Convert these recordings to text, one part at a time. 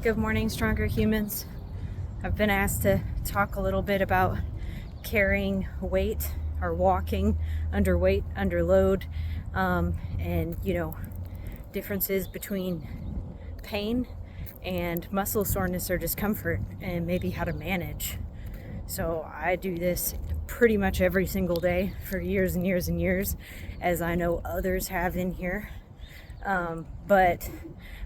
Good morning, Stronger Humans. I've been asked to talk a little bit about carrying weight or walking under weight, under load, and differences between pain and muscle soreness or discomfort, and maybe how to manage. So I do this pretty much every single day for years and years and years, as I know others have in here. But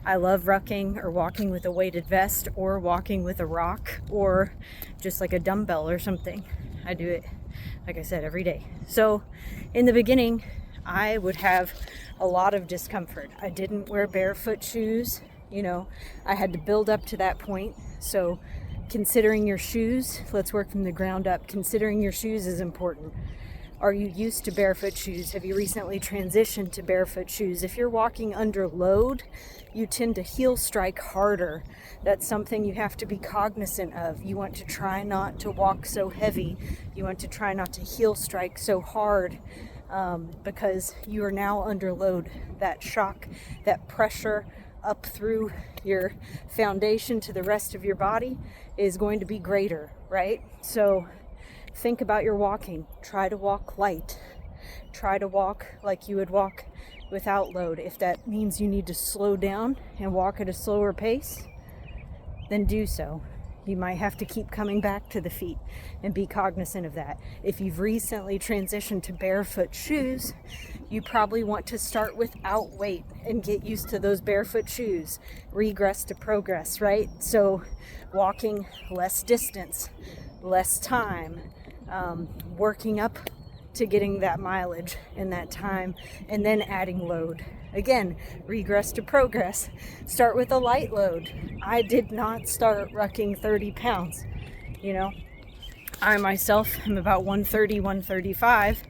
I love rucking or walking with a weighted vest or walking with a rock or just like a dumbbell or something. I do it, like I said, every day. So in the beginning, I would have a lot of discomfort. I didn't wear barefoot shoes. I had to build up to that point. So considering your shoes, let's work from the ground up. Considering your shoes is important. Are you used to barefoot shoes? Have you recently transitioned to barefoot shoes? If you're walking under load, you tend to heel strike harder. That's something you have to be cognizant of. You want to try not to walk so heavy. You want to try not to heel strike so hard because you are now under load. That shock, that pressure up through your foundation to the rest of your body is going to be greater, right? So think about your walking. Try to walk light. Try to walk like you would walk without load. If that means you need to slow down and walk at a slower pace, then do so. You might have to keep coming back to the feet and be cognizant of that. If you've recently transitioned to barefoot shoes, you probably want to start without weight and get used to those barefoot shoes. Regress to progress, right? So walking less distance, less time, working up to getting that mileage in that time, and then adding load. Again, regress to progress. Start with a light load. I did not start rucking 30 pounds. I myself am about 130, 135.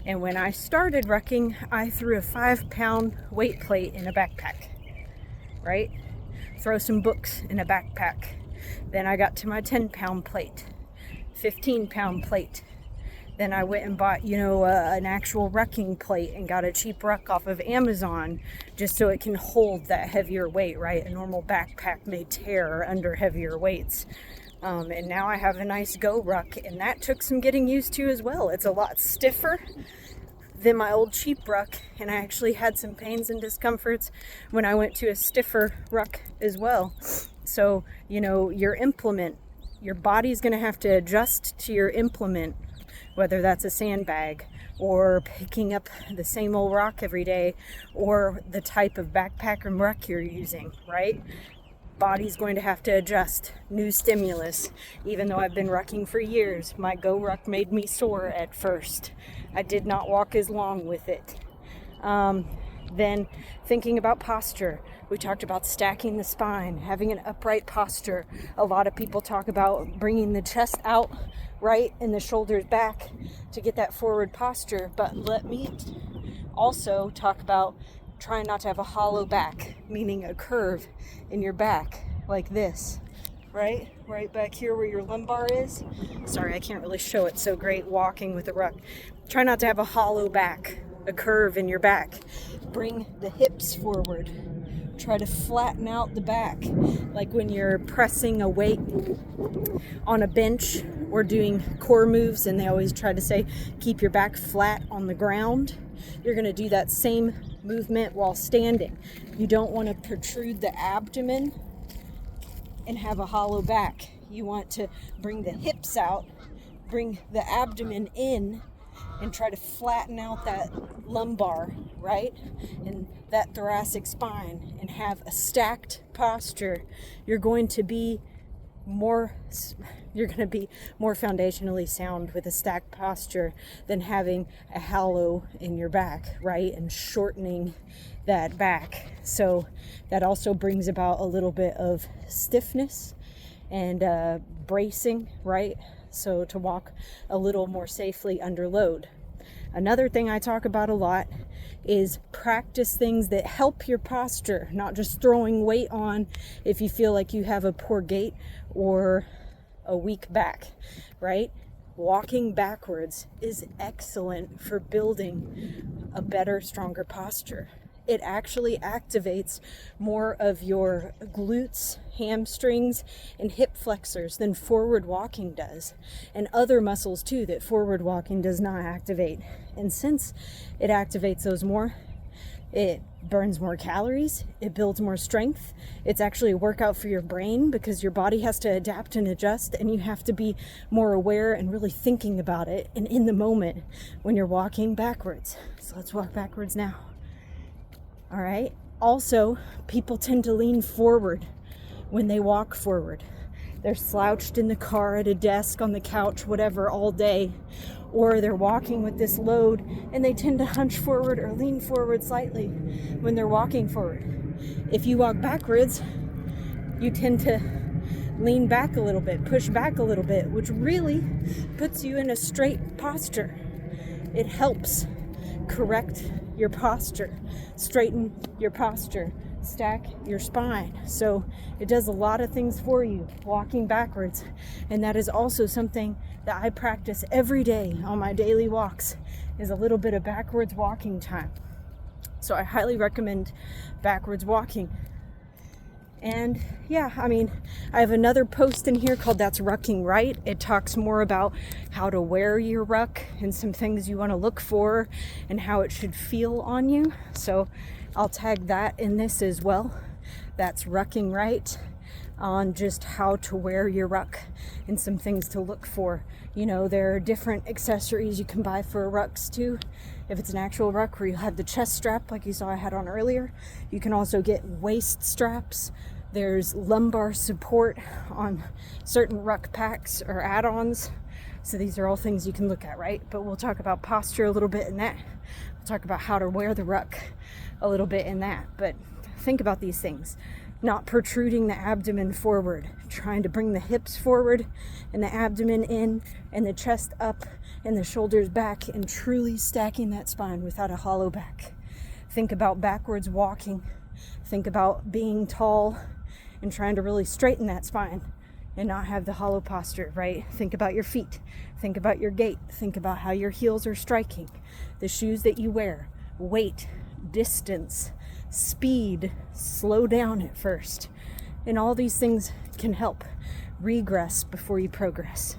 And when I started rucking, I threw a 5-pound weight plate in a backpack, right? Throw some books in a backpack. Then I got to my 10-pound plate, 15-pound plate. Then I went and bought, an actual rucking plate and got a cheap ruck off of Amazon just so it can hold that heavier weight, right? A normal backpack may tear under heavier weights. And now I have a nice Go ruck, and that took some getting used to as well. It's a lot stiffer than my old cheap ruck, and I actually had some pains and discomforts when I went to a stiffer ruck as well. So, your implement, your body's going to have to adjust to your implement, whether that's a sandbag or picking up the same old rock every day or the type of backpack and ruck you're using, right? Body's going to have to adjust. New stimulus. Even though I've been rucking for years, my Go ruck made me sore at first. I did not walk as long with it. Then thinking about posture. We talked about stacking the spine, having an upright posture. A lot of people talk about bringing the chest out, right, and the shoulders back to get that forward posture. But let me also talk about trying not to have a hollow back, meaning a curve in your back like this, right? Right back here where your lumbar is. Sorry, I can't really show it so great walking with a ruck. Try not to have a hollow back, a curve in your back. Bring the hips forward. Try to flatten out the back, like when you're pressing a weight on a bench or doing core moves, and they always try to say, keep your back flat on the ground. You're going to do that same movement while standing. You don't want to protrude the abdomen and have a hollow back. You want to bring the hips out, bring the abdomen in, and try to flatten out that lumbar, right? And that thoracic spine, and have a stacked posture. You're going to be more foundationally sound with a stacked posture than having a hollow in your back, right? And shortening that back. So that also brings about a little bit of stiffness and bracing, right? So to walk a little more safely under load. Another thing I talk about a lot is practice things that help your posture, not just throwing weight on if you feel like you have a poor gait or a weak back, right? Walking backwards is excellent for building a better, stronger posture. it actually activates more of your glutes, hamstrings, and hip flexors than forward walking does, and other muscles too that forward walking does not activate. And since it activates those more, it burns more calories, it builds more strength. It's actually a workout for your brain because your body has to adapt and adjust, and you have to be more aware and really thinking about it and in the moment when you're walking backwards. So let's walk backwards now. All right. Also, people tend to lean forward when they walk forward. They're slouched in the car, at a desk, on the couch, whatever, all day. Or they're walking with this load and they tend to hunch forward or lean forward slightly when they're walking forward. If you walk backwards, you tend to lean back a little bit, push back a little bit, which really puts you in a straight posture. It helps correct your posture, straighten your posture, stack your spine. So it does a lot of things for you walking backwards. And that is also something that I practice every day on my daily walks, is a little bit of backwards walking time. So I highly recommend backwards walking. And yeah, I mean, I have another post in here called That's Rucking Right. It talks more about how to wear your ruck and some things you want to look for and how it should feel on you. So I'll tag that in this as well. That's Rucking Right, on just how to wear your ruck and some things to look for. You know, there are different accessories you can buy for rucks too. If it's an actual ruck where you have the chest strap like you saw I had on earlier, you can also get waist straps. There's lumbar support on certain ruck packs or add-ons. So these are all things you can look at, right? But we'll talk about posture a little bit in that. We'll talk about how to wear the ruck a little bit in that. But think about these things. Not protruding the abdomen forward, trying to bring the hips forward and the abdomen in and the chest up and the shoulders back, and truly stacking that spine without a hollow back. Think about backwards walking. Think about being tall and trying to really straighten that spine and not have the hollow posture, right? Think about your feet. Think about your gait. Think about how your heels are striking, the shoes that you wear, weight, distance, speed, slow down at first. And all these things can help regress before you progress.